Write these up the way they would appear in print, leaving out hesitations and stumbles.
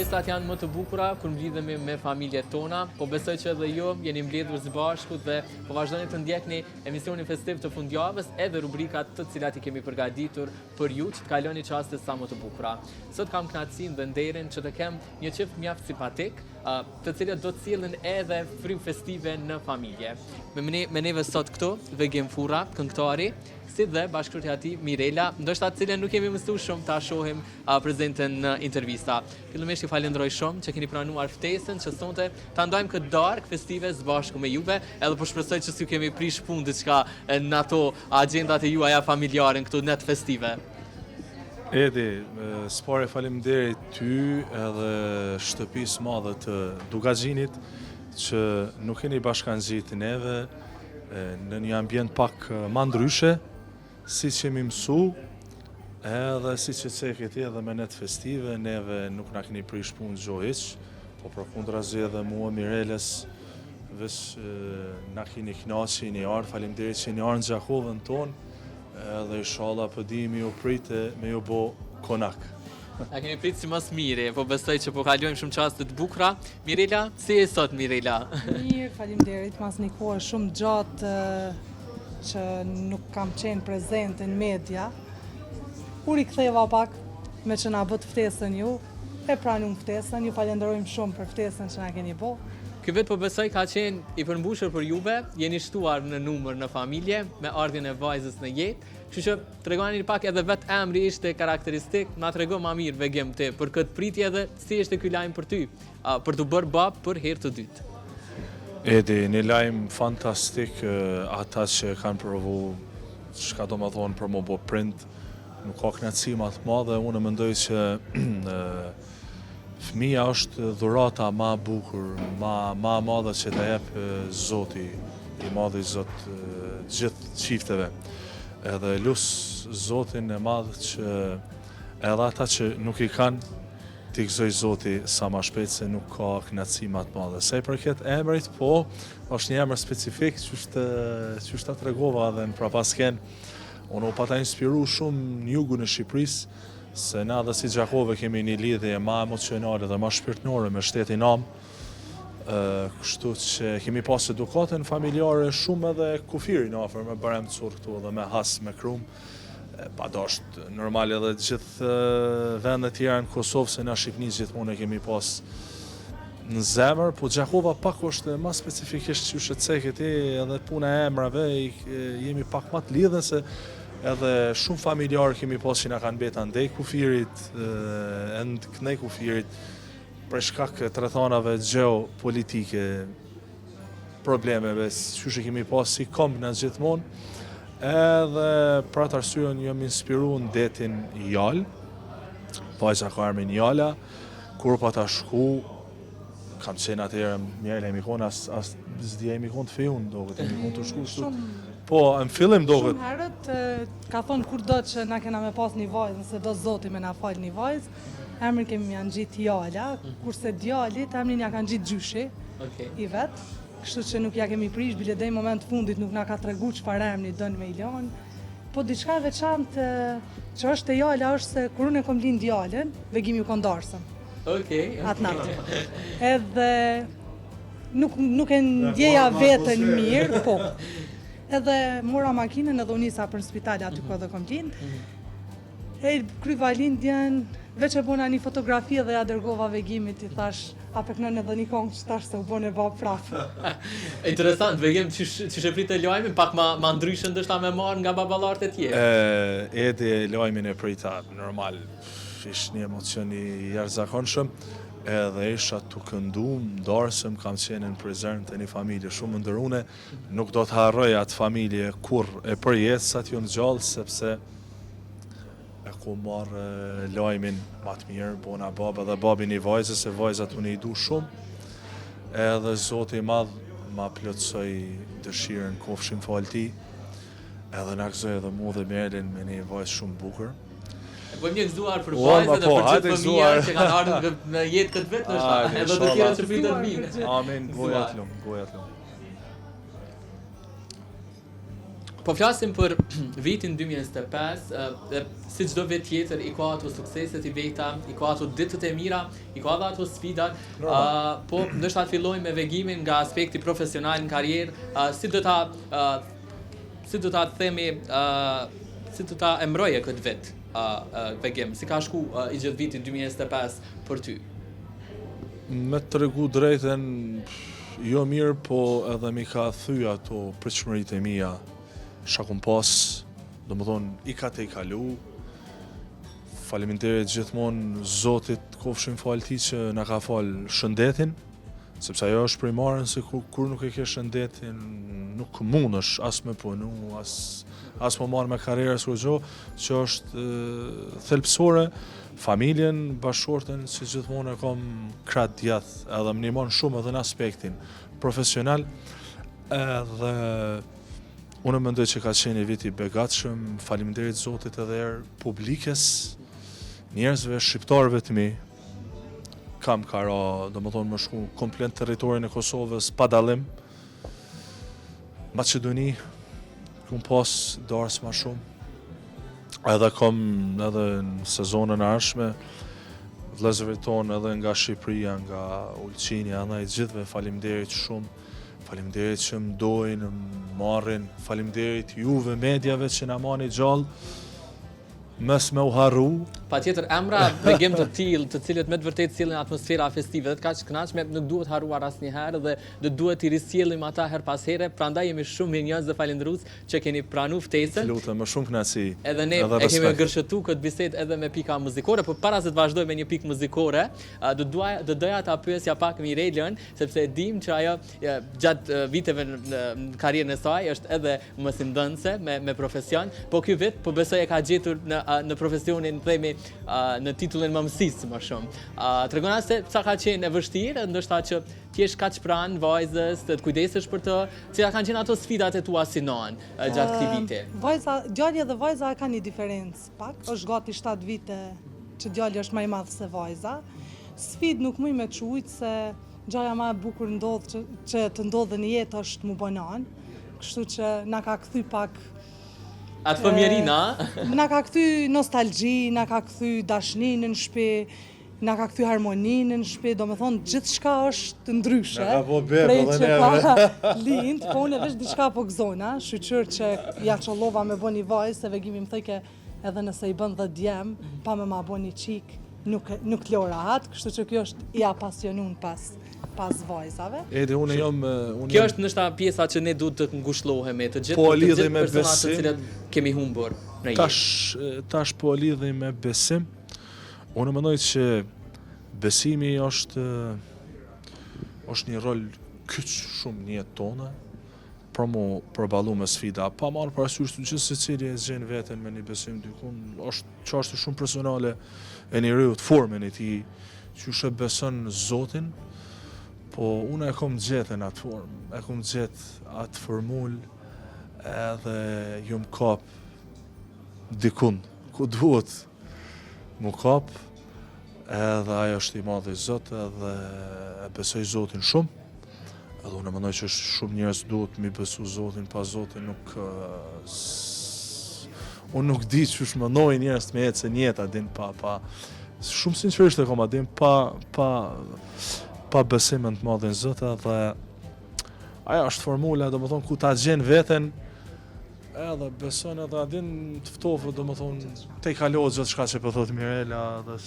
Festat janë më të bukura kur mblidhemi me familjet tona, po besoj që edhe ju jeni mbledhur së bashku dhe po vazhdoni të ndjekni emisionin festiv të fundjavës edhe rubrikat të cilat i kemi përgatitur për ju që të kaloni çaste sa më të bukura. Sot kam kënaqësinë dhe nderin që të kem një çift mjaft simpatik, të cilët do të sjellin edhe frym festive në familje. Me neve sot këtu Vegim Furra, këngëtari, si dhe bashkëshortja e tij Mirela, ndoshta të cilën nuk kemi mësuar shumë ta shohim prezente në intervista. Fillimisht ju falenderoj shumë që keni pranuar ftesën që sonte ta ndajmë këtë darkë festive së bashku me juve, edhe po shpresoj që s'ju kemi prish punë diçka në ato agjendat e juaja familjare këtu net festive. Edi, s'pare faleminderit ty edhe shtëpisë madhe të Dugaxhinit që nuk keni bashkangjit neve në një ambient pak ma ndryshe, si që mi mësu, edhe si që cekit edhe me net festive, neve nuk na keni prish punë gjohiq, po përkundrazi edhe mua Mireles, veç na keni knaqi një arë, faleminderit që një arë në Gjakovën tonë, edhe inshallah pëdimi ju prite me ju bo konak. A keni pritë si mas miri, po besoj që po kalojmë shumë çaste të bukura. Mirela, si e sot Mirela? Mirë, faleminderit, mas një kohë shumë gjatë që nuk kam qenë prezente në media. Kur i ktheva pak me që na bët ftesën ju, e pranum ftesën, ju falenderojmë shumë për ftesën që na keni bo. Ky vit po besoj ka qenë i përmbushur për juve, jeni shtuar në numër në familje, me ardhjen e vajzës në jetë, kështu që tregoni pak edhe vetë emri ishte karakteristik, na trego më mirë Vegim ti për këtë pritje dhe si ishte ky lajm për ty, për të bërë bab për herë të dytë. Edi, një lajm fantastik, ata që kanë provu, çka do më thonë për më bo print, nuk ka kënaqësi më të madhe, unë mendoj që fëmia është dhurata ma bukur, ma madhe që të jep Zoti, i madhi Zot gjithë çifteve. Edhe lus Zotin e madh që edhe ata që nuk i kanë, t'i gëzoj Zoti sa ma shpejt se nuk ka kënaqësi ma të madhe. Se i përket emrit, po, është një emër specifik që ta tregova edhe në prapasken. Unë u pata inspiru shumë në jugun e Shqipërisë, se na dhe si Gjakove kemi një lidhje ma emocionale dhe ma shpirtnore me shtetin nam, kështu që kemi pas edukatën familjare shumë edhe kufirin afër me barem cur këtu dhe me has me krum. Pa dasht normal edhe gjithë vendet tjera në Kosovë se na Shqipni gjithmonë e kemi pas në zemër, po Gjakova pak është ma specifikisht që cekit edhe puna e emrave, jemi pak ma të lidhen se edhe shumë familjarë kemi pas që na kanë beta ndej kufirit, ndë kënej kufirit, për shkak të rrethanave geopolitike, problemeve, që kemi pas si komb në gjithmonë, edhe për atë arsye jam inspiru në detin Jal, vajza ka emrin Jala, kur pa ta shku, kam qenë atëherë mjerë e mikon, as zdi e mikon të fejun, do këtë e mikon të shku. Po, në fillim do këtë. Shumë herët ka thonë kur do që na kena me pas një vajzë, nëse do Zoti me na fal një vajzë, emrin kemi janë gjitë Jala, kurse djalit emrin ja kanë gjitë Gjyshi, i vetë, kështu që nuk ja kemi prish, bile deri moment fundit nuk na ka tregu çfarë emri don me Ilon. Po diçka e veçantë që është e Jala është se kur unë kom lind djalën, Vegim ju kondarsëm. Atë natë. Edhe nuk e ndjeja veten mirë, po. Edhe mora makinën edhe u nisa për në spitale aty ku edhe kom lind. E kryva lindjen, veç e bona një fotografi dhe ja dërgova Vegimit, i thash, a peknon edhe një kongë që tash se u bone bab prapë. Interesant, Vegim, që sheprit e lojmin, pak ma ndryshën dështa me marë nga babalartë e tjerë? Edi lojmin e prita, normal, ish një emocion i jashtëzakonshëm, edhe isha të këndu, ndarësëm, kam qenë në prizern të një familje shumë ndërune, nuk do të harroj atë familje kur e përjetësat ju në gjallë, sepse e ku marë lajmin ma të mirë, bona baba dhe babin i vajzës, e vajzat unë i du shumë, edhe Zoti i madh ma plotësoj dëshirën kofshin falti, edhe na gëzoj edhe mu dhe Merlin me një vajzë shumë bukur. Po një gëzuar për vajzën dhe për gjithë fëmija që kanë ardhur në jetë këtë vetë nështë, edhe të tjera që pritën minë. Amin, gojat lumë. Po flasim për vitin 2025, si çdo vit tjetër i ka ato sukseset i veta, i ka ato ditët e mira, i ka edhe ato sfidat. Po ndoshta të fillojmë me vegimin nga aspekti profesional në karrierë, si do ta themi, si do ta emroje këtë vit, vegim, si ka shku i gjithë vitin 2025 për ty? Me të regu drejten, jo mirë, po edhe mi ka thy ato pritshmëritë e mia, shakun pas, do më thonë, i ka te i kalu, faleminderit gjithmonë Zotit, kofshim falë ti që na ka falë shëndetin, sepse ajo është primare, se kur nuk e ke shëndetin, nuk mundesh as me punu, as më marrë me karrierës që është thelpsore. Familjen, bashkëshorten, si gjithmonë e kam krah djath, edhe më ndihmon shumë edhe në aspektin profesional, edhe unë mendoj që ka qenë një vit i begatshëm, faleminderit Zotit edhe publikes, njerëzve, shqiptarëve të mi, kam kara, do më thonë më shku komplet territorin e Kosovës, pa dallim, Maqedoni, kum pas darës ma shumë, edhe kam edhe në sezonën e ardhshme vëllezërit tonë edhe nga Shqipëria, nga Ulqini, andaj gjithëve faleminderit shumë. Faleminderit që më dojnë, më marrin, faleminderit juve mediave që na mani gjallë, mes me u harru. Patjetër emra vegim të tillë, të cilët me të vërtetë sillin atmosfera festive dhe kaq kënaqshme, nuk duhet harruar asnjëherë dhe do duhet i risjellim ata her pas here. Prandaj jemi shumë mirënjohës dhe falendërues që keni pranuar ftesën. Lutem, më shumë kënaqësi. Edhe ne e kemi gërshëtuar këtë bisedë edhe me pika muzikore, por para se të vazhdoj me një pikë muzikore, do doja ta pyesja pak Mirelën, sepse e dim që ajo gjatë viteve në karrierën e saj është edhe mësimdhënëse me profesion, po ky vit po besoj e ka gjetur në profesionin, themi, në titullin mëmësisë më shumë. Tregona se sa ka qenë e vështirë, ndoshta që t'jesh kaq pranë vajzës, të kujdesesh për të, cilat kanë qenë ato sfidat e tua si nonë gjatë këtij viti? Djali dhe vajza ka një diferencë pak, është gati 7 vite që djali është më i madh se vajza. Sfidë nuk muj me çujt se gjaja më e bukur që të ndodhe në jetë është mu banan, kështu që na ka kthy pak atë fëmjerina? Na ka kthy nostalgji, na ka kthy dashninë në shtëpi, na ka kthy harmoninë në shtëpi, do me thonë gjithçka është ndryshe. Na ka po bebë edhe neve. Prej që pa lind, po unë veç diçka po gëzona, shqyqyr që ja qollova me bo një vajzë, se vegimi më thëjke edhe nëse i bën 10 djem, pa me ma bo një qik, nuk lora atë, kështu që kjo është i apasionun pas vajzave. Edi, Kjo është nështë pjesa që ne duhet të ngushlohemi, të gjithë personat të cilët kemi humbur në jetë. Tash po lidhi me besim. Unë mendoj që besimi është një rol kyç shumë në jetën tonë, për mu përballu me sfida, pa marrë parasysh të gjithë secili e zgjen veten me një besim dikun, është çështje shumë personale e njeriu, të formën e tij, që beson në Zotin. Po unë e kom gjetë në atë formë, e kom gjetë atë formull edhe ju më kap dikun, ku duhet më kap, edhe ajo është i madh i Zot, edhe e besoj Zotin shumë, edhe unë mendoj që shumë njerëz duhet mi besu Zotin, pa Zotin unë nuk di që shmënoj njerëz me jetë se njeta din shumë sinqerisht e kom adin pa besimin të madhin Zot, dhe ajo është formula, do më thonë, ku ta gjen veten, edhe beson edhe adin të ftofë, do më thonë, te i kalohet gjithë shka që për thotë Mirela, dhe...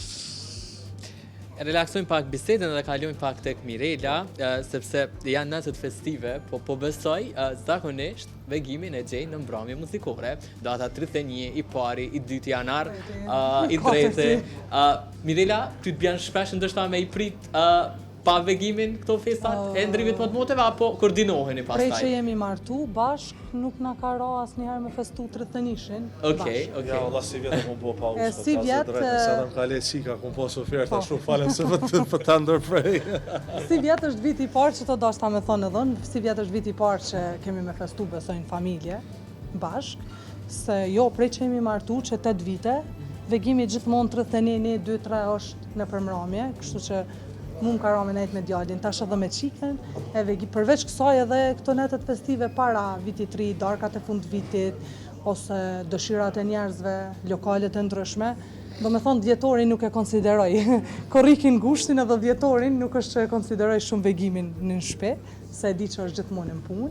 Relaksojmë pak bisedën dhe kalojmë pak tek Mirela, sepse janë natët festive, po besoj zakonisht vegimin e gjej në mbrëmje muzikore, data 31, i pari, i dyti janar, i treti. Mirela, ty të bjanë shpesh ndoshta me i prit pa vegimin këto festat e ndrimit më të moteve, apo koordinoheni pastaj? Prej që jemi martu, bashk nuk na ka ra asnjëherë me festu 31-shin. Okej. Ja, valla si vjetë kom po pauzë. Si vjetë... Se dhe më kale qika, kom po oferta, shumë falem se për të ndërprej. Si vjetë është viti i parë që të dashta me thonë edhe, si vjetë është viti i parë që kemi me festu besojnë familje, bashk, se jo prej që jemi martu që 8 vite, vegimi gjithmonë 31, 2-3 është në përmramje, kështu që mu më ka ra me nejt me djalin, tash edhe me qiken, përveç kësaj edhe këto netet festive para vitit ri, darkat e fund vitit, ose dëshirat e njerëzve, lokalet e ndryshme, do me thonë djetorin nuk e konsideroj. Korrikin gushtin edhe djetorin nuk është që e konsideroj shumë vegimin në shpe, se e di që është gjithmonë në punë,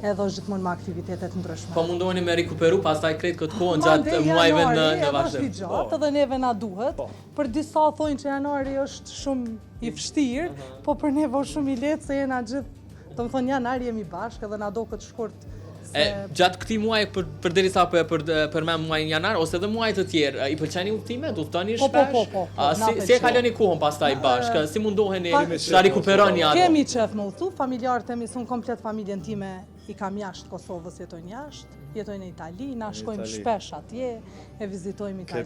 edhe është gjithmonë me aktivitetet ndryshme. Po mundoheni me rikuperu, pastaj krejt këtë kohën gjatë muajve në vazhdim. Edhe gjatë edhe neve na duhet, për disa thojnë që janari është shumë i vështirë, po për neve është shumë i lehtë se jena gjithë, do me thonë janari jemi bashkë edhe na do këtë shkurt. Gjatë këtij muaji përderisa përmend muajin janar ose edhe muajt të tjerë, i pëlqeni udhëtimet, udhtoni shpesh? Po. Si e kaloni kohën pastaj bashkë? Si mundoheni ta rikuperoni ato? Kemi qef me udhëtu, familjarët e mi sun komplet familjen time i kam jashtë Kosovës, jetojnë jashtë, jetojnë në Itali, na shkojmë shpesh atje, e vizitojmë Itali.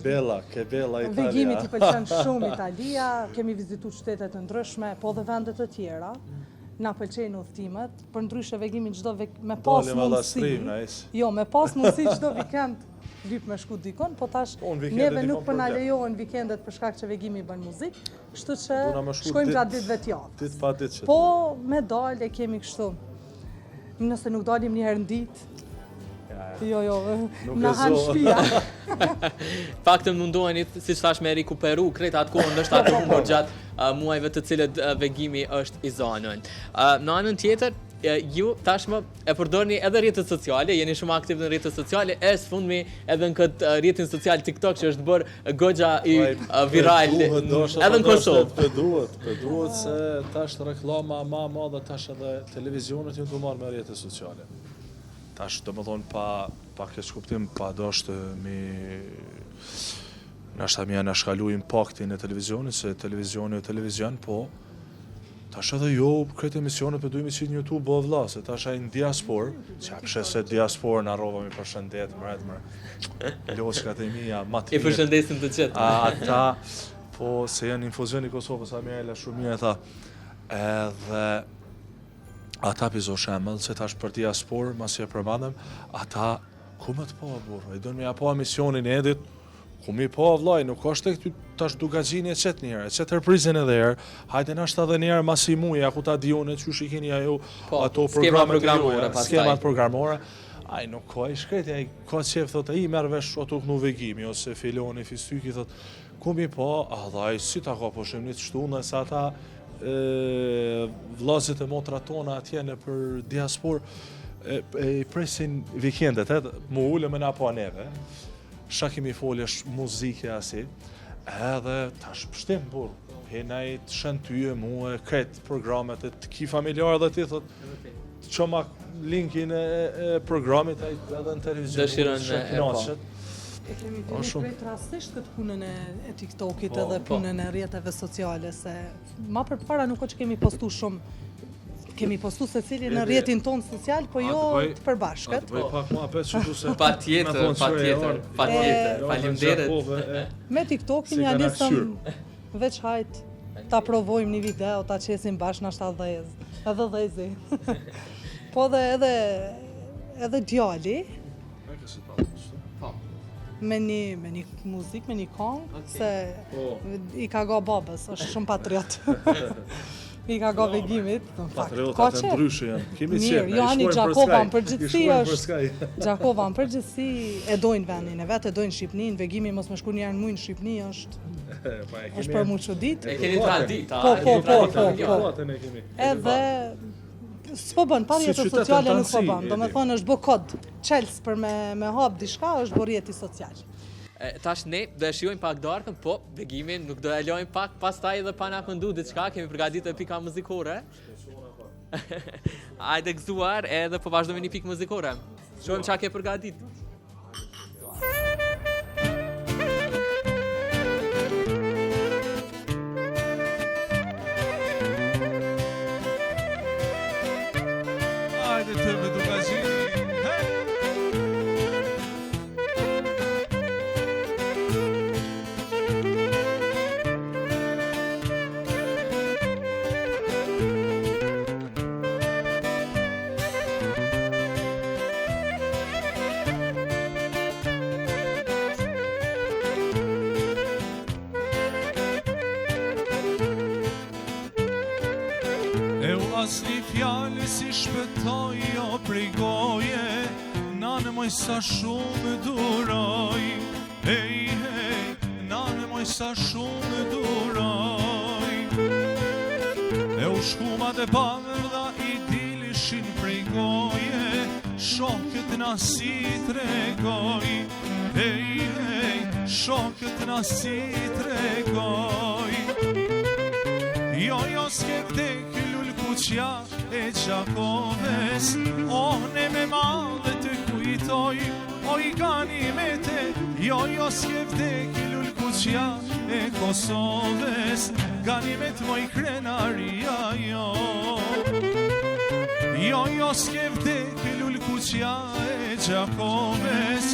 Ke bella Italia. Vegimit i pëlqen shumë Italia, kemi vizitu qytetet të ndryshme, po dhe vendet të tjera. Na pëlqejnë udhëtimet, për ndryshe vegimin çdo me pas mundësi. Jo, me pas mundësi çdo vikend lyp me shku dikon, po tash neve nuk po na lejohen vikendet për shkak që vegimi bën muzikë, kështu që shkojmë gjatë ditëve të javës. Ditë pa ditë. Po me dalë kemi kështu. Nëse nuk dalim një herë në ditë. Jo, na hanë shtëpia. Faktën mundoheni, siç thash, me rikuperu krejt atë kohën ndoshta të humbur gjatë muajve të cilët vegimi është i zanën. Në anën tjetër, ju tashmë e përdorni edhe rrjetet sociale, jeni shumë aktiv në rrjetet sociale, e së edhe në këtë rrjetin social TikTok që është bërë goxha i viral edhe në Kosovë. Duhet se tash reklama më e madhe tash edhe televizionet janë të marrë me rrjetet sociale. Tash do më thonë pa keq kuptim, pa dashtë nashta mi janë shkalu impaktin e televizionit, se televizioni o televizion, po tash edhe jo këtë emisionet për dujmë qitë në YouTube bo vla, se tash e në diaspor, që a pëshe se diaspor në arrova mi përshëndet, loqkat e mija, ma të mirë. I përshëndesin të qëtë. Ata, po se janë infuzion i Kosovës, a mi e la shumë mirë, tha, edhe ata pizo shemëll, se tash për diaspor, mas që e përmandem, ata, ku me të po, burë, i dënë me ja po emisionin edit, ku mi po, vlaj, nuk është e këty tash duka gjini e qëtë njërë, e qëtë rëprizin edhe erë, hajde nashta dhe njërë mas i muja, ku ta dione, që shikini ajo, ato skemat programore, aj nuk ka i shkreti, aj ka qef, thot, i merë vesh ato kënu vegimi, ose filoni, fistyki, thot, ku mi po, adhaj, si ta ka po shemnit shtunë, se ata, vlazit e motra tona atje në për diaspor e presin vikendet, mu ullë me na po neve, shka kemi folje muzike asi, edhe tash pështim, bur, henaj të shën tyje mu e kretë programet e të ki familjarë dhe ti, thot, që ma linkin e programit edhe në televizion. Dëshiron e po. E kemi të një krejt rastisht këtë punën e TikTokit edhe punën e rrjeteve sociale, se ma për para nuk o që kemi postu shumë, kemi postu se cili në rrjetin tonë social, po jo të përbashkët. Bëj pak ma apet që du se... Pa tjetër, faleminderit. Me TikTokin ja nisëm veç hajt, ta provojmë një video, ta qesim bashkë në 7 edhe dhezi. Po dhe edhe djali, me një muzik, me një kong, se i ka ga babës, është shumë patriot. I ka ga vegimit, në fakt. Patriotat e ndryshë janë, kemi qenë, mirë, Joani Gjakova në përgjithsi është, Gjakova në përgjithsi e dojnë vendin e vetë, e dojnë Shqipnin, vegimi mos me shku njerë në mujnë Shqipni është për mu që ditë. E keni tradit, po. Edhe, s'po bën, pa rrjetet sociale nuk po bën, do me thonë është bë kod, qels për me hap dishka është bë rrjeti social. Tash ne do e shijojmë pak darkën, po vegimin nuk do e lojmë pak, pastaj edhe pa na këndu diçka, kemi përgatitur pika muzikore. Hajde gëzuar edhe po vazhdojmë një pikë muzikore. Shohim çka ke përgatitur. asni fjallë si shpëtoj o prej goje, nane moj sa shumë duroj, hej, hej, nane moj sa shumë duroj. E u shkumat e bardha i dilishin prej goje, shokët na si tregoj, hej, hej, shokët na si tregoj. Jo, jo, s'ke vdek lull kuqja e Gjakoves, ne me madhe të kujtoj, o i ganimete. Jo, jo, s'ke vdek lull kuqja e Kosovës, ganimet moj krenaria, jo. Jo, jo, s'ke vdek lull kuqja e Gjakoves,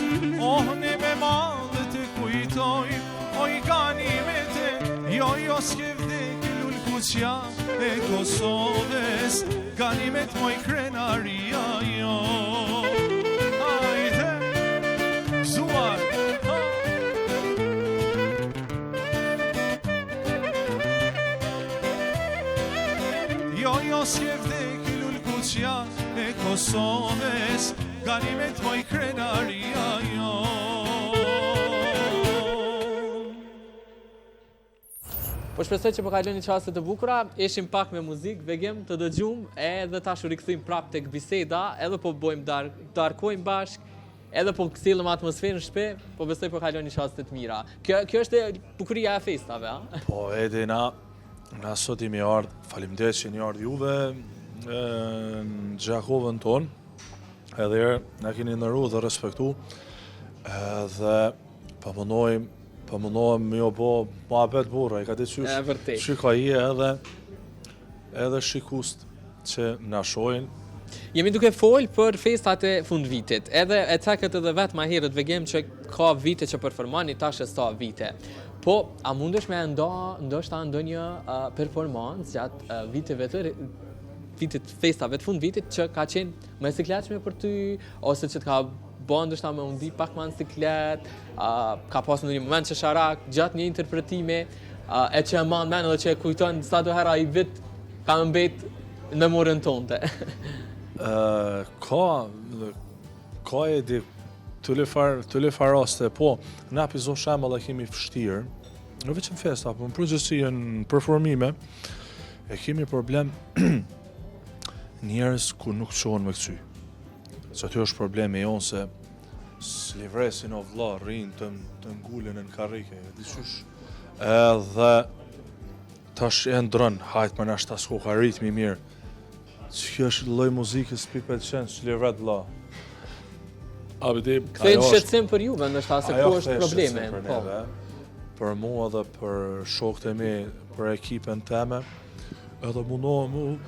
ne me madhe të kujtoj, o i ganimete. Jo, jo, s'ke vdek lull kuqja e Kosovës, ganimet moj krenaria, jo. Hajde, zuar, jo, jo, s'ke vdek lull kuqja e Kosovës, ganimet moj krenaria, jo. Po shpresoj që po kaloni qaste të bukura, ishim pak me muzikë, vegem të dëgjum, edhe tash u rikthym prap tek biseda, edhe po bëjmë darkojmë bashk, edhe po sillim atmosferën në shtëpi, po besoj po kaloni qaste të mira. Kjo është bukuria e festave, a? Po, edhe na sot jemi ardhë, faleminderit që jeni ardhë juve në Gjakovën tonë, edhe na keni ndërru dhe respektu, edhe pëmunojmë me jo bo muhabet burra, i ka të qysh shika i edhe shikust që na shojnë. Jemi duke folë për festat e fund vitit, edhe e cekët edhe vetë ma herët vegem që ka vite që përformani, tash e sta vite. Po, a mundesh me ndoshta ndonjë performancë gjatë vitit festave të fund vitit që ka qenë më e sikletshme për ty, ose që të ka bën ndoshta me undi pak më në siklet, ka pasur në një moment që sharak gjatë një interpretime, e që e man men edhe që e kujton sa do hera i vit ka më mbet në memorën tonte. Ka e di të le faraste, po na pizon shembull e kemi vështirë, në veçën festa, po në përgjithësi në performime, e kemi problem njerëz ku nuk qohen me këcy. Se aty është problemi jonë se s'livresin o vlla rrinë të ngullen në karrike, diqysh. Edhe tash e ndrën, hajt më nashta s'ko ka ritmi mirë. Që kjo është lloj muzikës pipet qenë, s'livret vlla. Kthejnë shqetësim për juve, ndoshta se ku është probleme. Për mua dhe për shokët e mi, për ekipen teme, edhe mundohem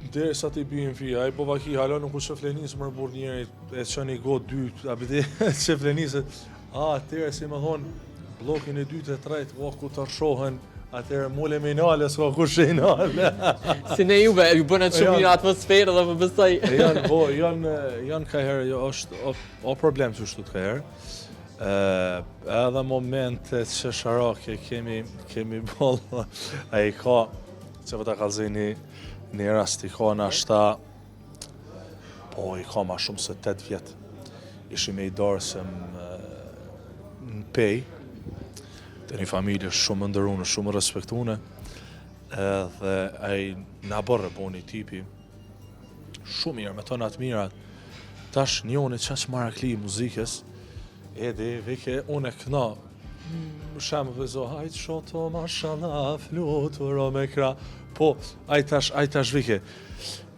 deri sa t'i bijnë fija, ai po vaki hala nuk u që flenisë më rëbur njeri, e qënë i go dytë, abide që flenisë, atëre si më thonë, blokin e dytë e trejtë, ku të rëshohen, atëre mule me inale, s'ka ku shë inale. Si ne juve, ju bënë të shumë një atmosferë dhe më bësaj. Janë ka herë, o problem që shtu të ka herë, edhe momentet që sharake kemi bollë, a i ka, që vëta kalzini, një rast i ka në ashta, po i ka ma shumë se 8 vjetë. Ishim e i darësëm në pej, të një familje shumë ndërune, shumë respektune, edhe a i në bërë bo një tipi, shumë mirë, me tonat mirat. Tash njoni qaq marakli i muzikës, edhe vike unë e këna, shemë vëzo, hajtë shoto, mashallah, flutur o me kra, po, aj tash vike,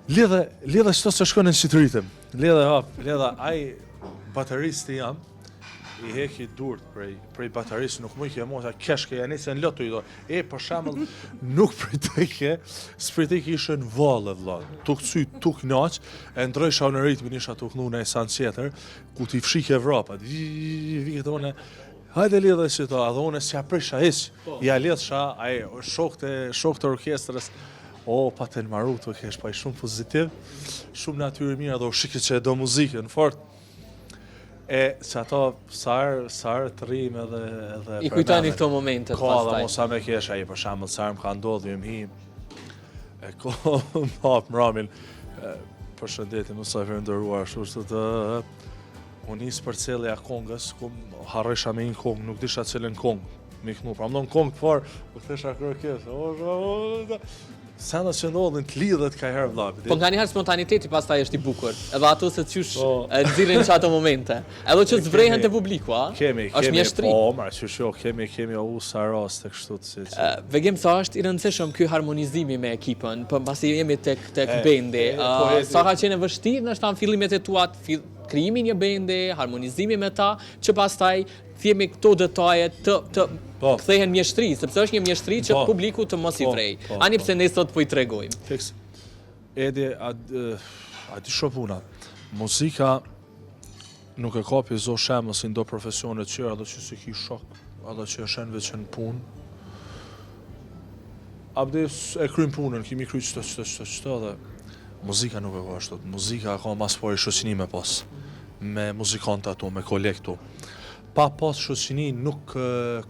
lidhe qëto se shkonin që të rritëm, lidhe aj bateristi jam, i heki durt prej bateristi, nuk mu i ke mos, a keshke janë se në lotu i do, për shemull, nuk prej teke, s'prej teke ishe në valle, vla, tuk cy, tuk naq, e ndroj shau në ritmin isha tuk nu në e san qeter, ku t'i fshike Evropat, vike të one, hajde lidhe që to, adhe unë s'ja prisha iq, ja lidh sha, shok të orkestrës, pa të nmaru të kesh, pa i shumë pozitiv, shumë natyrë mirë, dhe u shike që e do muzikën, fort, që ato sarë të rrim edhe i kujtoni këto momentet pastaj. Ka dhe mosa me kesh, për shambull sarë më ka ndodhë, ju hi, E kom hap mramin. Përshëndetje, mysafir nderuar, kështu të unë nis për cellja kongës, ku harresha me një kongë, nuk disha cilën kongë. Me kënu, pra më kongë të farë, po thesha kërkesë. Sena që ndodhin të lidhet ka herë vlla. Po nga njëherë spontaniteti pastaj është i bukur. Edhe ato se qysh nxirrin që ato momente. Edhe që zvrehen te publiku, a? Është mjeshtri. Po, ma kemi sa raste kështu si. Vegem sa është i rëndësishëm ky harmonizimi me ekipën, po pasi jemi tek bendi. Sa ka qenë vështirë ndoshta në fillimet e tua, krijimi një bendi, harmonizimi me ta, që pastaj thjemi këto detaje të kthehen mjeshtri, sepse është një mjeshtri që publiku të mos i vrej. Ani pse ne sot po i tregojmë. Fiks. Edi, a di shopuna. Muzika nuk e ka pizo shemë si ndo profesionet qërë, edhe që si ki shok, edhe që e shenë veç në punë. Abde e krymë punën, kimi kry qëtë, dhe muzika nuk e ka ashtot. Muzika ka mas pari shoqëni me pas, me muzikanta ato, me kolektu. Pa pas shoqëni nuk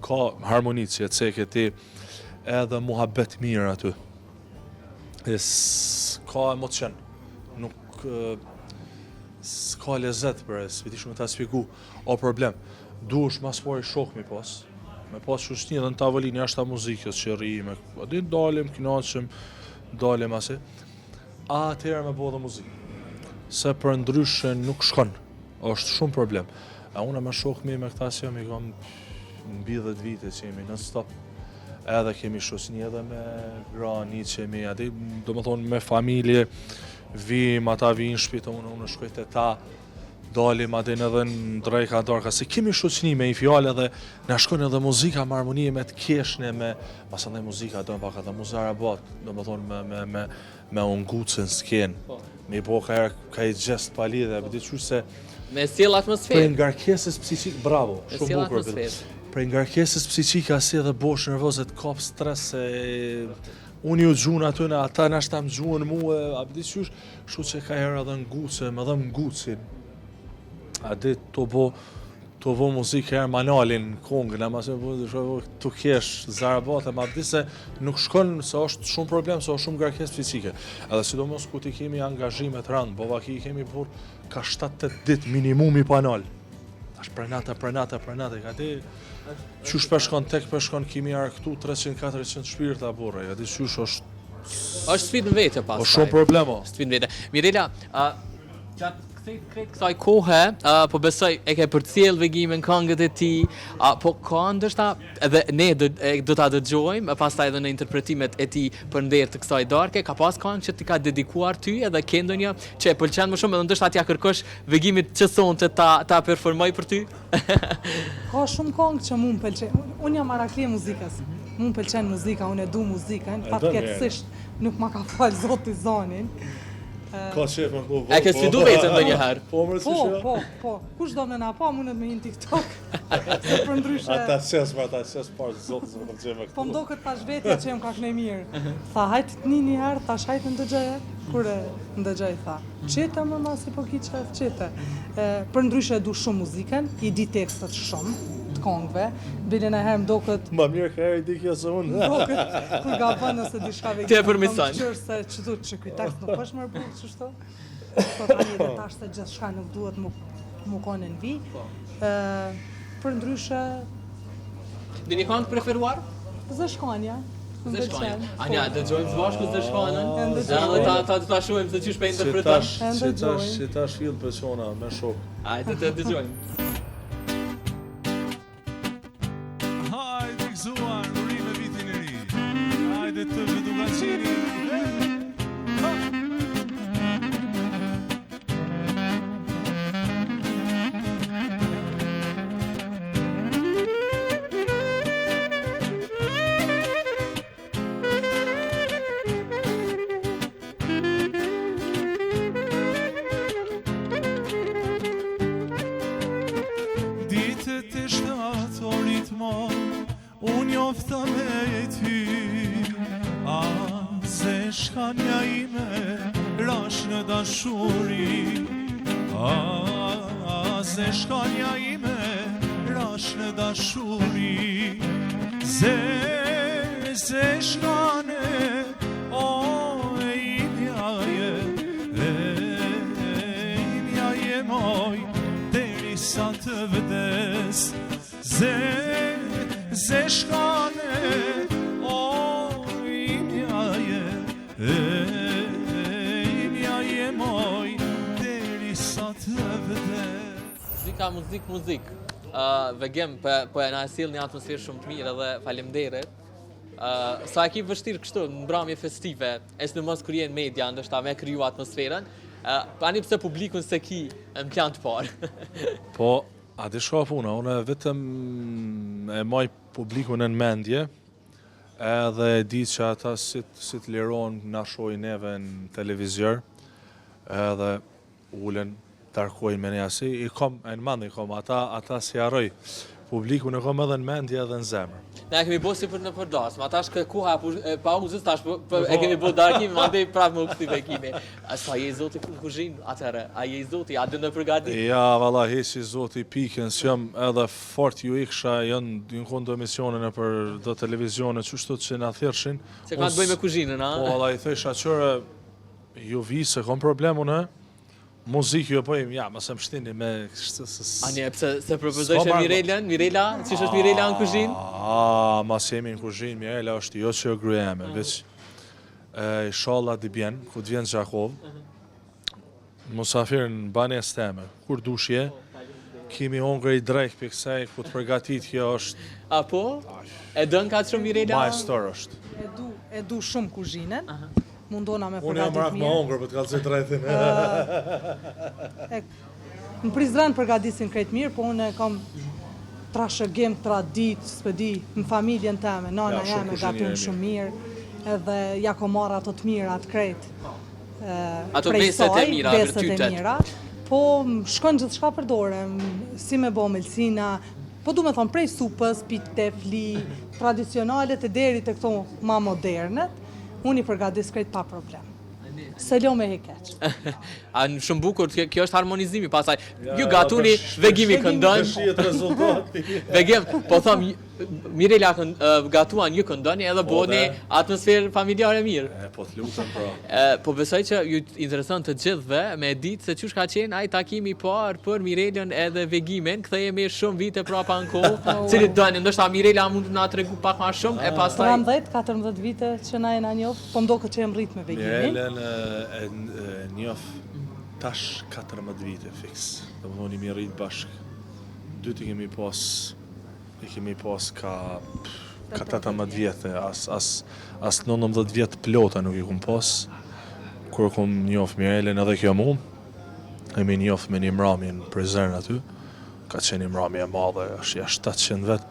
ka harmonici, e ceke ti edhe muhabet mirë aty. Ka emocion, nuk s'ka lezet për e, s'veti shumë ta spjegu, o problem. Duhesh mas pari shok mi pas, me pas shoqëni edhe në tavolinë jashtë ta muzikës që rrime, adin dalim, knaqëm, dalim asi. Atëherë me bo dhe muzikë, se për ndryshe nuk shkon, është shumë problem. A unë me shok mi me këta që jam i kam mbi 10 vite që jemi non-stop, edhe kemi shoqëni edhe me grani që jemi, do më thonë me familje, vim, ata vinë shpita, unë shkoj te ta, dalim adin edhe në drejka darka, se kemi shoqëni me i fjallë edhe në shkojnë edhe muzika me harmonie me të keshne, me pas edhe muzika, do më pak edhe muzara bat, do më thonë me ungucën s'kenë, me i po ka i gjest palidhe, bëti qysh se me sjell atmosferë. Për ngarkesës psiqike, bravo, shumë bukur. Për ngarkesës psiqike asi edhe bosh nervoze të kap stres se unë ju gjun aty në ata na shtam gjuën mua, a di qysh, kështu që ka herë edhe ngucë, më dhe ngucin. A di to bo muzikë herë manalin kongën, ama se tu kesh zarabate, ma di se nuk shkon se është shumë problem, se është shumë ngarkesë psiqike. Edhe sidomos ku ti kemi angazhime të rëndë, bovaki kemi për ka 7-8 ditë minimumi panal. Tash prenata, ka di qysh përshkon tek përshkon kimi arë këtu 300-400 shpirta burre, ja di qysh është sfidë në vete pas. Është shumë problemo. Sfidë në vete. Mirela, gjatë kretë kësaj kohe, po besoj e ke përcjell vegimin këngët e ti, po ka ndështa edhe ne do ta dëgjojmë, pastaj edhe në interpretimet e ti për nder të kësaj darke, ka pas këngë që ti ka dedikuar ty edhe ke ndonjë që e pëlqen më shumë edhe ndështa t'ja kërkosh vegimit që sonte ta performoj për ty? Ka shumë këngë që mu më pëlqen. Unë jam arakli e muzikës. Mu më pëlqen muzika, unë e du muzikën, fatkeqësisht nuk ma ka fal Zoti zonin. Ka qef me këtu. E ke sfidu vetën ndonjëherë? Po. Kush do me na pa, mundet me një TikTok. Se për ndryshe. Ata ses parë Zotit se më pëlqen me këtu. Po mdoket tash vetja që jem kaq në mirë. Tha hajt të një herë, tash hajt ndëgjoje. Kur ndëgjoj tha. Çeta më masi po ki çaf çeta. Për ndryshe du shumë muzikën, i di tekstet shumë të këngëve. Bile në herë mdoket. Ma mirë ka herë i di kjo se unë. Mdoket kur gabon nëse diçka vjen. Ti e përmirëson. Se çdo që ky tekst nuk është më burr kështu. Po tani edhe tash se gjithçka nuk duhet mu konë në vi. Për ndryshe. Dini këngë preferuar? Zeshkanja. Anja, dëgjojmë së bashku Zeshkanën. Edhe ta shohim se çish po interpreton. Si tash fill persona me shok. Hajde të dëgjojmë. Hajde gëzuar, uri me vitin e ri. Hajde të Vedugacini. Unë jofta me ty, Zeshkanja ime, rash në dashuri. Zeshkanja ime, rash në dashuri. Zeshkane, o jemoj deri sa të vdes. Ze shkane o imja jemoj deri sa të vdes. Muzik. Vegem, po e na sill një atmosferë shumë të mirë edhe faleminderit. Sa e ki vështirë kështu në mbrëmje festive, në mos kur jenë media, ndoshta me kriju atmosferën, ani pse publikun se ki në plan të parë. Po, a di shka puna, unë vetëm e maj publikun në mendje, edhe e di që ata si të liron na shojnë neve në televizor, edhe ulen tarkojnë me një asi, i kom, e në mandë i kom, ata si arroj, publikun e kom edhe në mendje edhe në zemër. Ne kemi bo si për në përdas, ma tash kë koha pa uzës tash e kemi bo darkim, ma dhe prapë më këti vekime. Sa je zoti në kuzhinë, atëherë, a je zoti, a dë në përgati? Ja, valla, hesi zoti pikën, si jam edhe fort ju iksha, janë kondo emisionin e për do televizionet, që shtu që nga thirshin. Se ka të bëj me kuzhinën, a? Po, valla, i thesha qërë, ju vi se kom problemu në, muzikë jo pojmë, ja, mëse më shtini me... Anje, se propozojshë Mirela, që është Mirela në kuzhinë? Mas jemi në kuzhinë, Mirela është jo që grujeme, veç Inshallah di bjen, ku të vjen Gjakov, musafir në banes teme, kur dushje, kemi hongre i drejk për kësaj, ku të përgatit kjo është... A po? E dënë ka të shumë Mirela? Majstor është. E du shumë kuzhinën. Mundona me unë jam përgatit mirë. Unë jam me hongre për të kalësit drejtin. Në Prizren përgatisin krejt mirë, po unë kam trashëgim, tradit, s'pedi, në familjen teme, nana jame gatun shumë mirë, edhe ja ko marrë ato të mirë atë krejt. Ato beset e mira, virtytet. Po shkon gjithë shka për dore, si me bo melsina, po du me thonë prej supës, pite, fli, tradicionalet e deri të këto ma modernet, unë i përgatis krejt pa problem. Se lo me hekeq. A në shumë bukur, kjo është harmonizimi, pasaj, ju gatuni, vegimi këndon. Vegim, po thom, Mirela gatuan ju këndoni edhe boni atmosferë familjare mirë. Po të lutëm, bro. Po besoj që ju interesant të gjithve me ditë se qysh ka qenë ai takimi parë për Mirelën edhe vegimin, kthehemi shumë vite prapa në kohë, cili doni, ndoshta Mirela mund na tregu pak më shumë e pastaj 13-14 vite që na jena njoh, po mdo që jem rrit me vegimin. Mirelën e njoh tash 14 vite fix. Do më thoni mi rrit bashk. Dy të kemi pas ka 18 vjetë, as 19 vjetë plota nuk i kum pas. Kur kum njoh Mirelën edhe kjo mu, e mi njoh me një mramje në Prizren aty, ka qenë një mramje e madhe, është ja 700 vetë,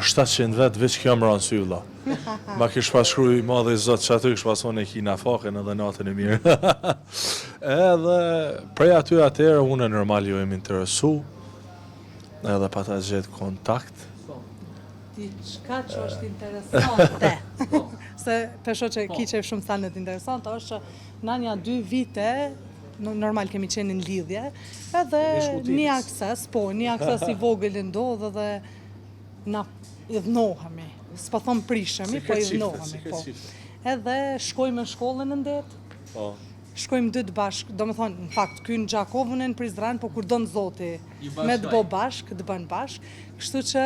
700 vetë veç kjo më ranë sylla. Ma kish pas shkruj madhe i zotë që aty kish pason e kina faken edhe natën e mirë. Edhe prej aty atërë unë normal ju jemi interesu, edhe pa ta gjithë kontakt. Qka që është interesante, se pesho që ki qef shumë thanet interesante, është që na nja 2 vite, normal kemi qenë në lidhje, edhe një akses i vogël ndodhë dhe na idhnohemi, s'pa thonë prishemi, po idhnohemi, po. Edhe shkojmë në shkollën në ndetë, shkojmë dy të bashkë, do më thonë, në fakt, kynë Gjakovën e në Prizren, po kur do në zoti, me të bo bashkë, të bënë bashkë, kështu që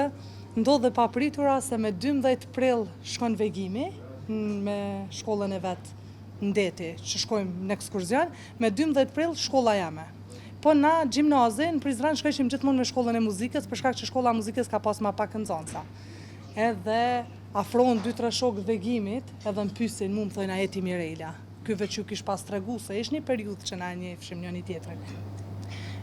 ndodhe pa pritura se me 12 prill shkon vegimi me shkollën e vetë ndeti që shkojmë në ekskurzion, me 12 prill shkolla jame. Po na gjimnazi në Prizren shkojshim gjithmonë me shkollën e muzikës, për shkak që shkolla e muzikës ka pas ma pak nëzonca. Edhe afrohen 2-3 shokë vegimit, edhe më pysin mu më thojnë a jeti Mirela. Ky veç ju kish pas tregu se ish një periudhë që na njefshim njëri tjetrin.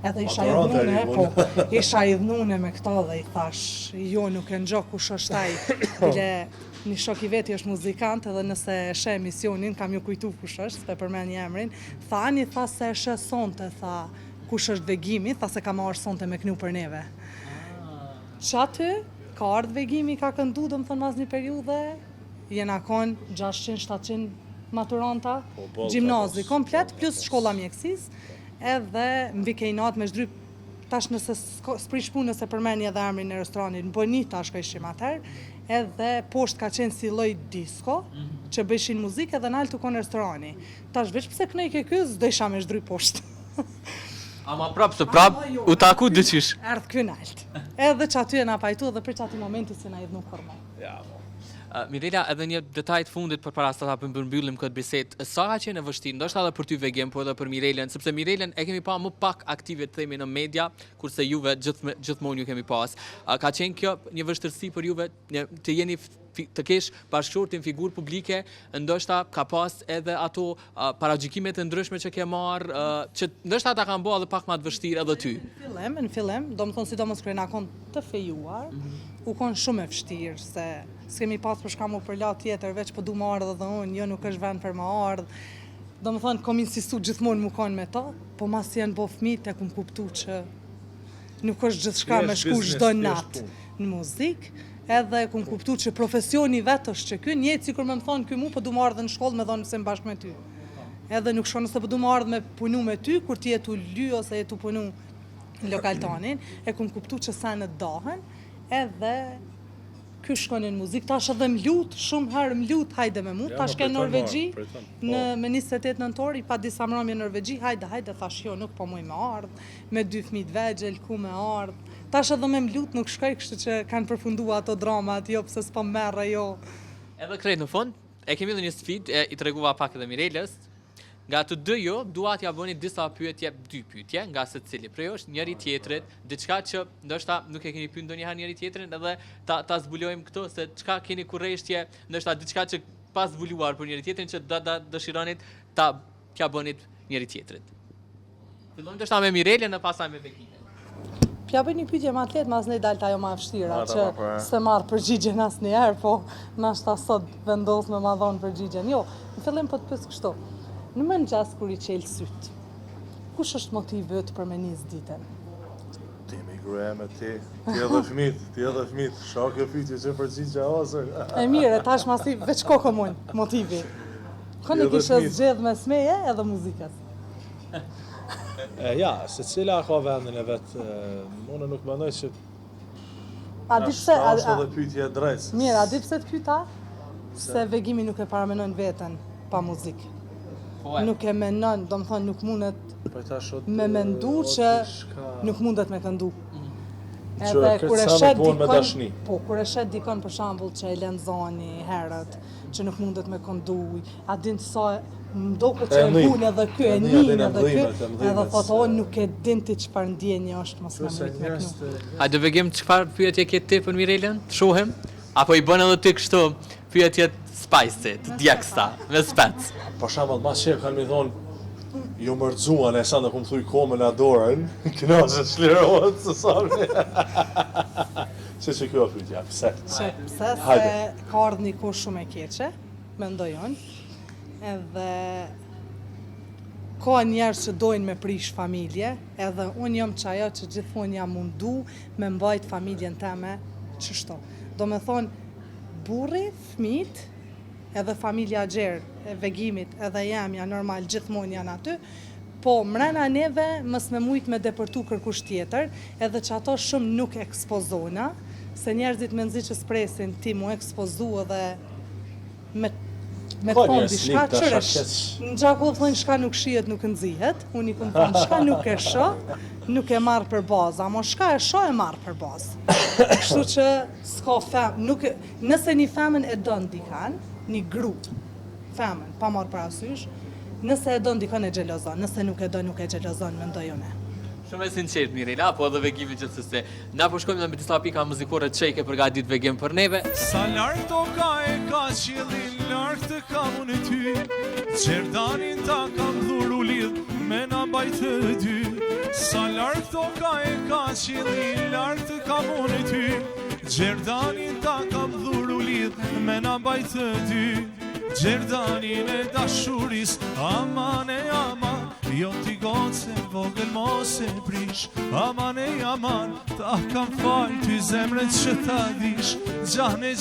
Edhe isha idhnune me këta dhe i thash, jo nuk e nxo kush është ai, bile një shok i veti është muzikant edhe nëse e she emisionin, kam ju kujtu kush është, s'pe përmen një emrin, ani tha se e she sonte, tha kush është vegimi, tha se ka marrë sonte me knu për neve. Që aty, ka ardhë vegimi, ka këndu, dhe më thënë mas një periudhe, jena konë 600-700 maturanta, gjimnazi komplet, plus shkolla mjekësis, edhe më vikejnat me shdryp, tash nëse s'prish punë nëse përmeni edhe emrin e restoranit, në Bonita shko ishim atër, edhe poshtë ka qenë si lloj disko, që bëjshin muzikë edhe nalë të konë restorani. Tash veç pëse kënej ke këz, do isha me shdryp poshtë. Ama prap se prap u taku dëqish. Erdhë ky nalt. Edhe që aty e na pajtu edhe për që ati momenti se na edhe nuk hormon. Ja, Mirela, edhe një detaj të fundit për para se ta përmbyllim këtë bisedë. Sa ka qenë e vështirë, ndoshta edhe për ty Vegem, po edhe për Mirelen, sepse Mirelen e kemi pa më pak aktive të themi në media, kurse juve gjithmonë ju kemi pas. Ka qenë kjo një vështirësi për juve të jeni të kesh bashkëshortin figurë publike, ndoshta ka pas edhe ato paragjykimet e ndryshme që ke marrë, që ndoshta ta kanë bërë edhe pak më të vështirë edhe ty. Në fillim, do më thonë sidomos kur na kon të fejuar, u kon shumë e vështirë, se s'kemi pas për shka mu përla tjetër, veç po du më ardhë dhe unë, jo nuk është vend për më ardhë. Do më thonë, kom insistu gjithmonë mu kon me ta, po mas janë bo fmit e kum kuptu që nuk është gjithçka me shku çdo natë në muzikë, edhe kum kuptu që profesioni vetë është që ky, njëtë si kur me më thonë ky mu, po du më ardhë në shkollë me thonë se më bashkë me ty. Edhe nuk shko nëse po du më ardhë me punu me ty, kur ti jetu ly ose jetu punu në lokaltanin, e kum kuptu që sa në dahen, edhe ky shkonin muzikë, tash edhe më lut, shumë herë më lut, hajde me mu, tash ke Norvegji, me 28 nëntor, i pa disa mramje në Norvegji, hajde, thash jo, nuk po muj me ardhë, me 2 fëmijë vegjël, ku me ardhë, tash edhe me më lut, nuk shkoj, kështu që kanë përfundua ato dramat, jo, pëse s'po merre, jo. Edhe krejt në fund, e kemi dhe një sfidë, i treguva pak edhe Mirelës, nga të dy jo, dua t'ja bëni disa pyetje, 2 pyetje, nga se cili prej është njëri tjetrit, diçka që ndoshta nuk e keni pyetur ndonjëherë njëri tjetrin, edhe ta zbulojmë këto se çka keni kurreshtje, ndoshta diçka që pa zbuluar për njëri tjetrin që dëshironit t'ja bënit njëri tjetrit. Fillojmë ndoshta me Mirelen e pastaj me Bekinë. Pja bëj një pyetje ma të lehtë, mas ne dalë ajo ma vështira, që se marrë përgjigjen asnjëherë, po nashta sot vendos me ma dhonë përgjigjen. Jo, në fillim po të pyes kështu. Në mëngjes kur i qelë syt, kush është motivi yt për me nis ditën? ti me gruja me ti edhe fmit, shakë pyetje që përgjigja ose. E mirë, tash masi veç kokë mund, motivi. Kënë kishe zgjedh me smeje edhe muzikës. Ja, se cila ka vendin e vetë, unë nuk mendoj që A di pse edhe pyetje drejt. Mirë, a di pse të pyeta? Se Vegimi nuk e paramenon veten pa muzikë. Nuk e menon, do më thonë nuk mundet me mendu që nuk mundet me këndu. Edhe kur e shet dikon për shembull që e lën zoni herët, që nuk mundet me këndu, a din të sa ndoket që e vun edhe ky e nin edhe ky, edhe thotë o nuk e din ti çfarë ndjenje është mos më mrit me kënu. A do vegim çfarë pyetje ke ti për Mirelen? Të shohim? Apo i bën edhe ti kështu pyetjet spicy, të djegsta, me spec? Për shembull, mas që kanë më thonë jo mërzuan e sa në kumë thuj komën a dorën, këna që shlirohet së sami. Që kjo pyetja, pse? Pse se ka ardhë një kohë shumë e keqe, mendoj unë, edhe ka njerëz që dojnë me prish familje, edhe unë jam që ajo që gjithmonë jam mundu me mbajt familjen teme qështo. Do me thonë, burri, fmit, edhe familja gjerë, e Vegimit, edhe jemja normal, gjithmonë janë aty, po mrena neve mës me mujt me depërtu kërkush tjetër, edhe që ato shumë nuk ekspozona, se njerëzit me nëzi që s'presin ti mu ekspozu edhe me thonë diçka qërësh. Në gjakull thonë shka nuk shihet nuk nëzihet, unë i këmë thonë shka nuk e shë, nuk e marrë për bazë, ama shka e shë e marrë për bazë. Kështu që s'ka femë, nëse një femën e donë dikan, një grupë, femën, pa marrë për asysh, nëse e donë dikon e gjelozon, nëse nuk e donë nuk e gjelozon, mendoj une. Shumë e sinqert, Mirela, po edhe Vegimi gjithsesi. Na po shkojmë me disa pika muzikore që i ke përgatitur Vegim për neve. Sa larg toka e ka qiellin, larg të kam unë ty. Gjerdanin ta kam dhuru lidh me na bajt të dy. Sa larg toka e ka qiellin, larg të kam unë ty. Gjerdanin ta kam dhuru lidh me na bajt të dy. Gjerdanin e dashuris, aman e aman, jo t'i goce vogël mos e prish. Aman e aman, ta kam fal ty zemrët që ta dish. Gjane,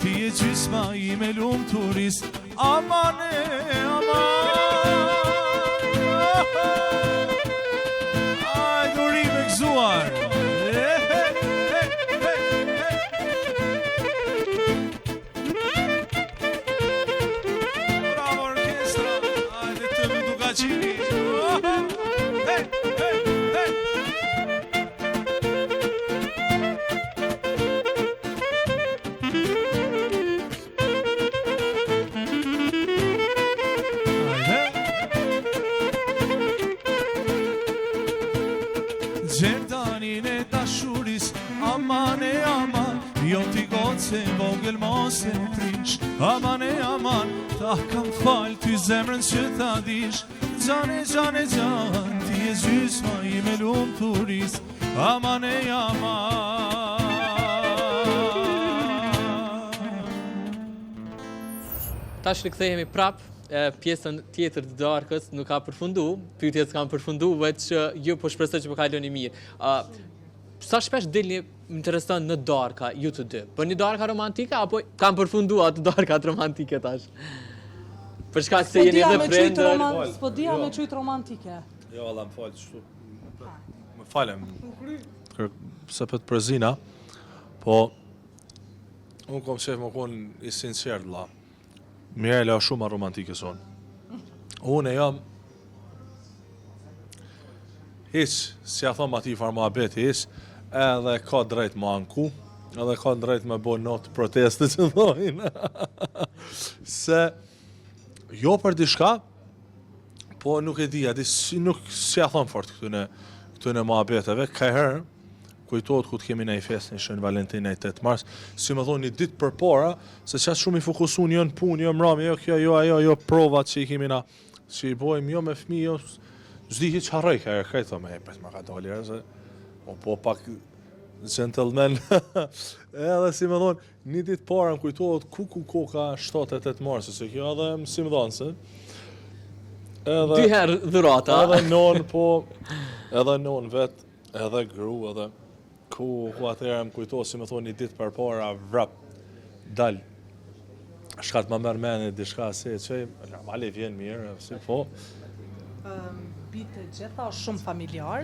ti e gjysma i me lumë turist. Aman e aman. Aj, duri me gëzuar. Hey! Gjerdanin e dashuris, aman e aman, jo t'i goce vogël mos e prish. Aman e aman, ta kam fal ty zemrën që ta dish. Gjane, gjane, gjan, ti e gjysma i me lumë turis. Aman e aman. Tash rikthehemi prap pjesën tjetër të darkës, nuk ka përfundu, pyetjet s'kan përfundu, veç ju po shpresoj që po kaloni mirë. Sa shpesh dilni, më intereson në darka, ju të dy? Për një darka romantike, apo kam përfundu atë darkat romantike tash? Për shkak se jeni edhe prindër. S'po dija me qujtë romantike. Jo, Allah më falë, qështu. Më falem, se për të përzina, po, unë kom qef më konë i sinqert, la. Mirela shumë romantike son. Unë e jam hiç, si ja thom ati farmabet hiç, edhe ka drejt më anku, edhe ka drejt me bo notë proteste që thojnë. Se jo për diçka, po nuk e di, nuk si ja thom fort këtune muhabeteve, ka herë kujtohet ku të kemi në i fest në shën Valentina i 8 mars, si më thonë një ditë për para, se qatë shumë i fokusun, jo në punë, jo mrami, jo kjo, jo ajo, jo provat që i kemi na, që i bojmë, jo me fmi, jo, zdi hiq harrej, ka e thome, pres ma ka dali, se, po pak gentleman, edhe si më thonë, një ditë para më kujtohet ku ka 7-8 mars, se kjo edhe më si më thonë, se, Dy herë dhurata. Edhe non, po, edhe non vet, edhe gru, edhe ku atëherë më kujto, si më thonë një ditë për para, vrap, dal. Shkat më mërë meni, dishka se që, normali vjen mirë, si po. Bitë gjitha është shumë familjar,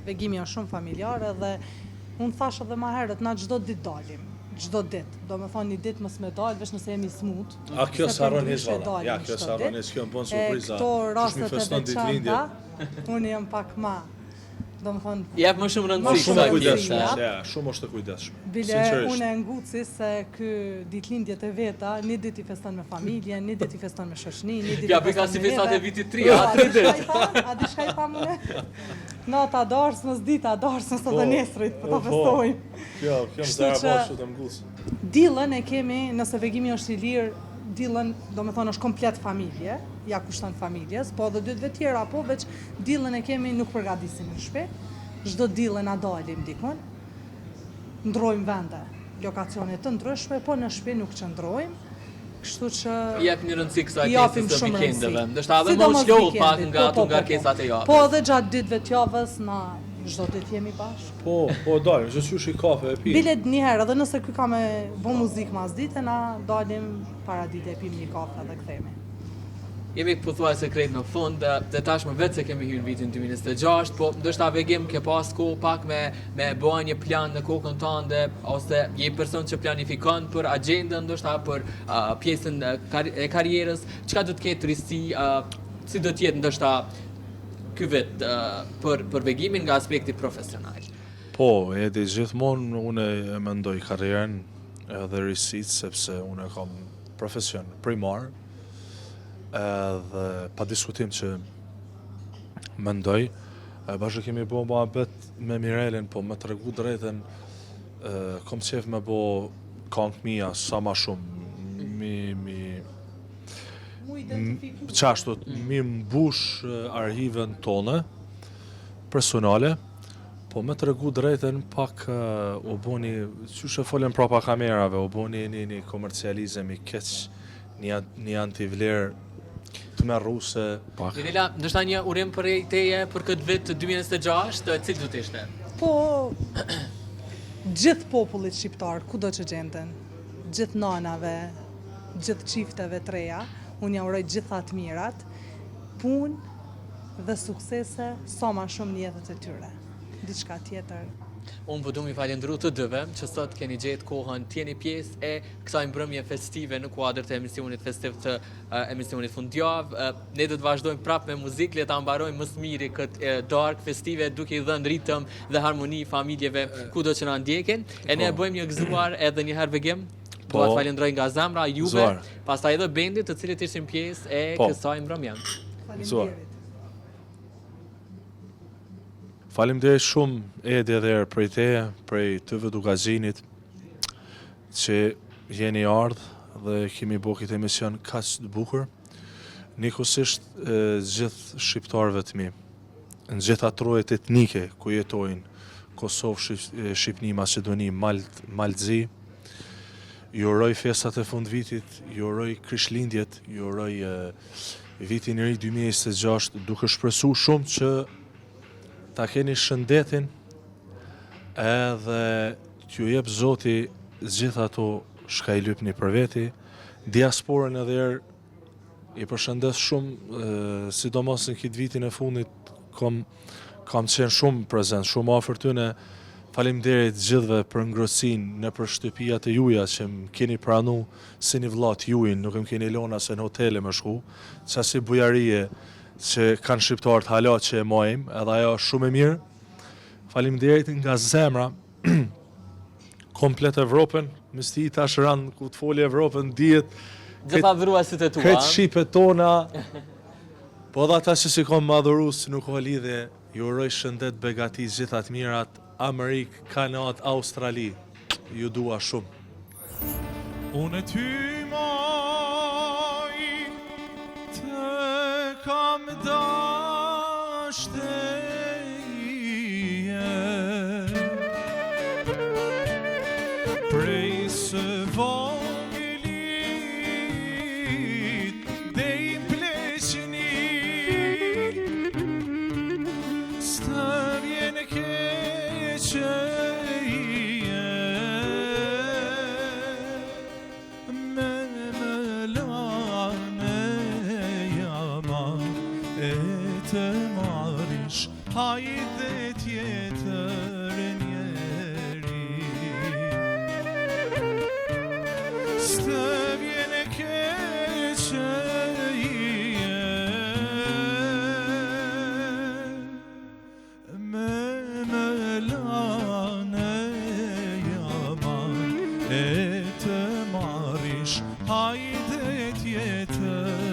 vegimi është shumë familjar, edhe unë thash edhe ma herët, na çdo ditë dalim. Çdo ditë, do me thonë një ditë mos me dalë, veç nëse jemi smut. A kjo s'harron hiç valla. Ja, kjo s'harron hiç, kjo më bën surpriza. Këto rastet e veçanta, unë jam pak ma, do me thonë... Jep më shumë rëndësi. Shumë kujdesshme, shumë është e kujdesshme. Bile unë e nguci se kë ditëlindjet e veta, një ditë i feston me familje, një ditë i feston me shoqni, një ditë i feston me neve. Ja, si festat e vitit 3, a 3 ditë. A di shka i pa mëne? Nata darsmës, dita darsmës edhe nesrit, për ta festojmë. Kjo më zara bashkë të mgucë. Dillën e kemi, nëse vegimi është i lirë, dillën, do me thonë, është komplet familje, ja kushton familjes, po edhe dytve tjera, po veç dillën e kemi nuk përgatisim në shtëpi, çdo dillën a dalim dikun, ndrojmë vende, lokacione të ndryshme, po në shtëpi nuk qëndrojmë, kështu që... Jep një rëndësi kësaj pjesës të vikendeve, ndështë edhe më shlohë pak nga ato ngarkesat e javës. Po edhe gjatë ditëve të javës, na çdo ditë jemi bashkë. Po dalim, gjithçysh i kafe e pi. Bilet një herë, edhe nëse ky ka me bo muzikë mas dite, na dalim para dite e pim një kafe dhe kthehemi. Jemi pothuajse krejt në fund, dhe tashmë vetë se kemi hyrë në vitin 2026, po ndoshta vegim ke pas kohë pak me bëj një plan në kokën tënde, ose je person që planifikon për agjendën, ndoshta për pjesën e karrierës, çka do të ketë risi, si do të jetë ndoshta ky vit për vegimin nga aspekti profesional. Po, edhe gjithmonë unë e mendoj karrierën edhe risit, sepse unë kam profesion primar, edhe pa diskutim që mendoj, bashkë kemi bo muhabet me Mirelin, po me të regu drejten, kom qef me bo kongë mija sa ma shumë, qashtot, mi mbush arhiven tone, personale, po me të regu drejten pak u boni, që shë folën prapa kamerave, u boni një komercializëm i keq, një antivler të me rruse. Mirela, ndështë një urim për teje për këtë vit 2026, cilë du të ishte? Po, gjithë popullit shqiptar, ku do që gjenden, gjithë nanave, gjithë qifteve të reja, unë ja uroj gjitha të mirat, punë dhe suksese sa ma shumë në jetët e tyre. Diçka tjetër. Unë vëdu mi falendru të dëve që sot keni gjetë kohën tjeni pjesë e kësaj mbrëmje festive në kuadrë të emisionit festiv të emisionit fundjavë. Ne do të vazhdojmë prapë me muzikë, le ta mbarojmë më së miri këtë dark festive duke i dhënë ritëm dhe harmoni familjeve kudo që na ndjekin. E ne bëjmë një gëzuar edhe një herë vegim. Do të falenderoj nga zemra juve, pastaj edhe bendit të cilët ishin pjesë e kësaj mbrëmje. Faleminderit. Faleminderit shumë Edi edhe prej teje, prej të Dugazinit, që jeni ardhë dhe kemi bo këtë emision kaq të bukur, njëkohësisht gjithë shqiptarëve të mi, në gjitha trojet etnike ku jetojnë, Kosovë, Shqipni, Macedoni, Maltzi, ju uroj festat e fund vitit, ju uroj Krishtlindjet, ju uroj vitin e ri 2026, duke shpresu shumë që ta keni shëndetin edhe t'ju jep Zoti gjitha ato shka i lypni për veti, diasporën edhe i përshëndes shumë, sidomos në këtë vitin e fundit kam qenë shumë prezent, shumë afër tyne. Faleminderit gjithëve për ngrohtësinë në për shtëpijat e juja që më keni pranu si një vllat juin, nuk më keni lona se në hotele më shku, qasi bujarie që kanë shqiptarët hala që e mojmë, edhe ajo shumë e mirë. Faleminderit nga zemra, komplet Evropën, misti tash ranë ku të foli Evropën, dihet Gjitha vëruasit e tua. këtë shqipe tona, po dhe ata që si kom madhuru së nuk o lidhe, ju uroj shëndet, begati, gjithat mirat, Amerikë, Kanadë, Australi, ju dua shumë. Unë ty moj, të kam dashte prej së vogelit dhe i pleqenit, s'të vjen keqe me lane jama e të marish hajde tjetër njeri. S'të vjen keqe me lane jama e të marish hajde tjetër